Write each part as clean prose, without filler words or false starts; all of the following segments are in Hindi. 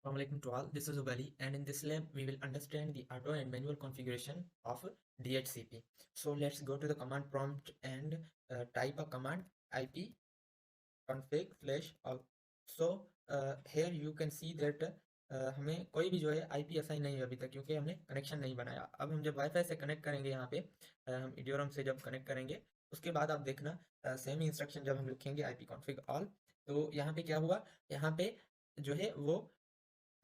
Assalamualaikum to all. This is Ubali, and in this lab we will understand the auto and manual configuration of DHCP. So let's go to the command prompt and type a command IP config slash out. So here you can see that हमें कोई भी जो है IP असाइन नहीं है अभी तक, क्योंकि हमने कनेक्शन नहीं बनाया। अब हम जब वाईफाई से कनेक्ट करेंगे यहाँ पे हम इडियोरम से जब कनेक्ट करेंगे उसके बाद आप देखना सेम इंस्ट्रक्शन जब हम लिखेंगे IP config all, तो यहाँ पे क्या हुआ, यहाँ पे जो है वो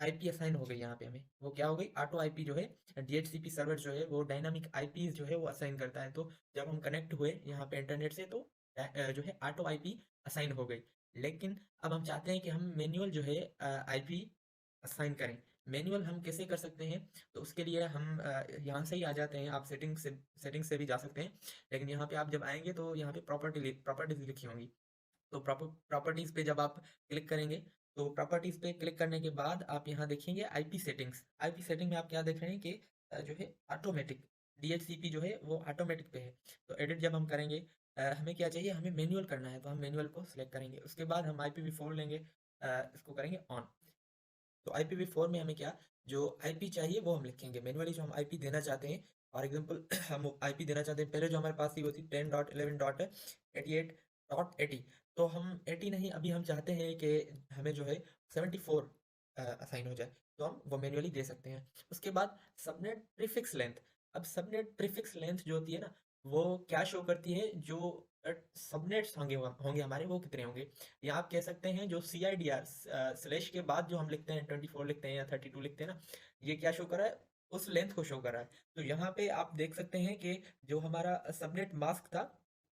आईपी असाइन हो गई। यहाँ पे हमें वो क्या हो गई, ऑटो आईपी जो है डीएचसीपी सर्वर जो है वो डायनामिक आईपी जो है वो असाइन करता है। तो जब हम कनेक्ट हुए यहाँ पे इंटरनेट से तो जो है ऑटो आईपी असाइन हो गई। लेकिन अब हम चाहते हैं कि हम मैनुअल जो है आईपी असाइन करें। मैनुअल हम कैसे कर सकते हैं, तो उसके लिए हम यहाँ से ही आ जाते हैं। आप सेटिंग से भी जा सकते हैं, लेकिन यहाँ पे आप जब आएंगे तो यहाँ पे प्रॉपर्टीज लिखी होंगी। तो प्रॉपर्टीज पे जब आप क्लिक करेंगे तो प्रॉपर्टीज पे क्लिक करने के बाद आप यहाँ देखेंगे आईपी सेटिंग्स। आईपी सेटिंग में आप क्या देख रहे हैं कि जो है ऑटोमेटिक डीएचसीपी जो है वो ऑटोमेटिक पे है। तो एडिट जब हम करेंगे हमें क्या चाहिए, हमें मैनुअल करना है, तो हम मैनुअल को सिलेक्ट करेंगे। उसके बाद हम IPv4 लेंगे, इसको करेंगे ऑन। तो IPv4 में हमें क्या, जो आईपी चाहिए वो हम लिखेंगे। मैनुअली जो हम आईपी देना चाहते हैं, फॉर एग्जांपल हम आईपी देना चाहते हैं, पहले जो हमारे पास थी वो थी 10.11.88.80। तो हम 80 नहीं, अभी हम चाहते हैं कि हमें जो है 74 असाइन हो जाए, तो हम वो मैनुअली दे सकते हैं। उसके बाद सबनेट प्रीफिक्स लेंथ। अब सबनेट प्रीफिक्स लेंथ जो होती है ना, वो क्या शो करती है, जो सबनेट्स होंगे होंगे हमारे वो कितने होंगे। या आप कह सकते हैं जो CIDR स्लैश के बाद जो हम लिखते हैं 24 लिखते हैं या 32 लिखते हैं ना, ये क्या शो कर रहा है, उस लेंथ को शो कर रहा है। तो यहाँ पे आप देख सकते हैं कि जो हमारा सबनेट मास्क था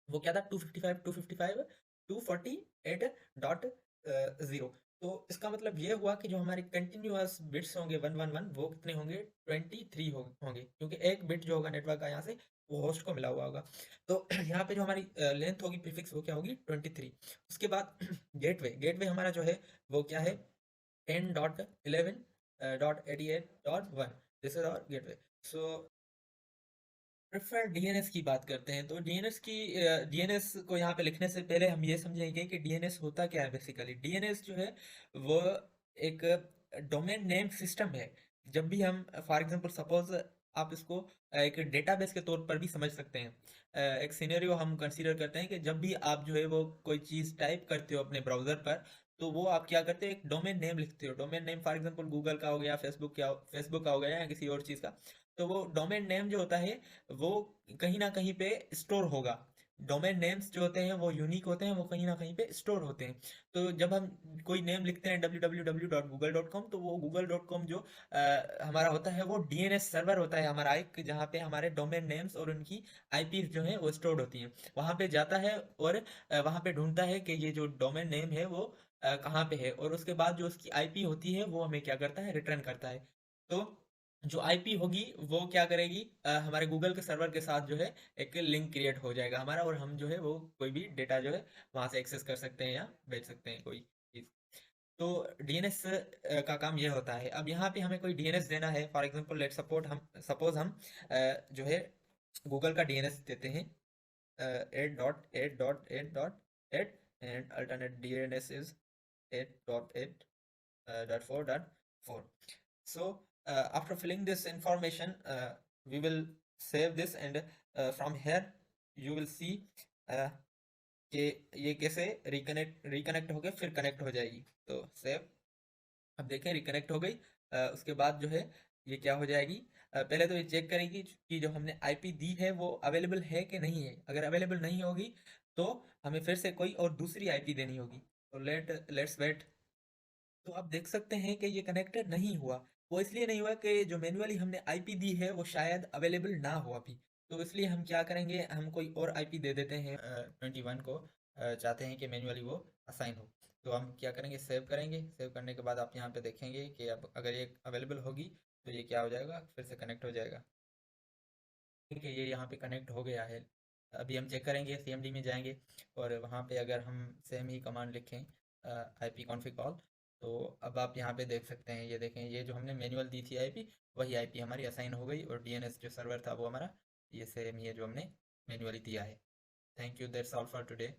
वो क्या था, 255.248.0। तो इसका मतलब ये हुआ कि जो हमारे कंटिन्यूअस बिट्स होंगे 111 वो कितने होंगे, 23 होंगे, क्योंकि एक बिट जो होगा नेटवर्क का यहाँ से वो होस्ट को मिला हुआ होगा। तो यहाँ पे जो हमारी लेंथ होगी प्रीफिक्स वो क्या होगी, 23। उसके बाद गेटवे, गेटवे हमारा जो है वो क्या है, 10.11.88.1। This is our gateway. So preferred DNS की बात करते हैं, तो डीएनएस को यहाँ पे लिखने से पहले हम ये समझेंगे कि डीएनएस होता क्या है। बेसिकली डीएनएस जो है वो एक डोमेन नेम सिस्टम है। जब भी हम फॉर एग्जांपल सपोज आप इसको एक डेटाबेस के तौर पर भी समझ सकते हैं। एक सिनेरियो हम कंसीडर करते हैं कि जब भी आप जो है वो कोई चीज़ टाइप करते हो अपने ब्राउज़र पर, तो वो आप क्या करते हो, एक डोमेन नेम लिखते हो। Domain name for example Google का हो गया, फेसबुक का हो गया, या किसी और चीज़ का। तो वो डोमेन नेम जो होता है वो कहीं ना कहीं पे स्टोर होगा। डोमेन नेम्स जो होते हैं वो यूनिक होते हैं, वो कहीं ना कहीं पे स्टोर होते हैं। तो जब हम कोई नेम लिखते हैं www.google.com, तो वो google.com जो हमारा होता है वो डीएनएस सर्वर होता है हमारा एक, जहाँ पे हमारे डोमेन नेम्स और उनकी आईपी जो है वो स्टोर्ड होती हैं। वहाँ पे जाता है और वहाँ पे ढूंढता है कि ये जो डोमेन नेम है वो कहाँ पे है, और उसके बाद जो उसकी आईपी होती है वो हमें क्या करता है, रिटर्न करता है। तो जो आईपी होगी वो क्या करेगी, हमारे गूगल के सर्वर के साथ जो है एक लिंक क्रिएट हो जाएगा हमारा, और हम जो है वो कोई भी डेटा जो है वहां से एक्सेस कर सकते हैं या भेज सकते हैं कोई चीज। तो डीएनएस का काम ये होता है। अब यहाँ पे हमें कोई डीएनएस देना है, फॉर एग्जांपल लेट सपोज हम जो है गूगल का डीएनएस देते हैं 8.8.8.8, and alternate DNS is 8.8.4.4. So after filling this information, we will save this, and from here you will see uh, कि ये कैसे रिकनेक्ट रिकनेक्ट होके फिर कनेक्ट हो जाएगी। तो सेव, अब देखें रिकनेक्ट हो गई। उसके बाद जो है ये क्या हो जाएगी, पहले तो ये चेक करेगी कि जो हमने आईपी दी है वो अवेलेबल है कि नहीं है। अगर अवेलेबल नहीं होगी तो हमें फिर से कोई और दूसरी आईपी देनी होगी। तो लेट्स वेट। तो आप देख सकते हैं कि ये कनेक्टेड नहीं हुआ। वो इसलिए नहीं हुआ कि जो मैन्युअली हमने आईपी दी है वो शायद अवेलेबल ना हो अभी। तो इसलिए हम क्या करेंगे, हम कोई और आईपी दे देते हैं 21 को, चाहते हैं कि मैन्युअली वो असाइन हो। तो हम क्या करेंगे, सेव करेंगे। सेव करने के बाद आप यहाँ पे देखेंगे कि अब अगर ये अवेलेबल होगी तो ये क्या हो जाएगा, फिर से कनेक्ट हो जाएगा। ठीक है, ये यहाँ पे कनेक्ट हो गया है। अभी हम चेक करेंगे, CMD में जाएंगे और वहाँ पे अगर हम सेम ही कमांड लिखें IP config all, तो अब आप यहाँ पे देख सकते हैं, ये देखें ये जो हमने मैनुअल दी थी आईपी, वही आईपी हमारी असाइन हो गई, और डीएनएस जो सर्वर था वो हमारा ये सेम ही है जो हमने मैनुअली दिया है। Thank you, that's all for today.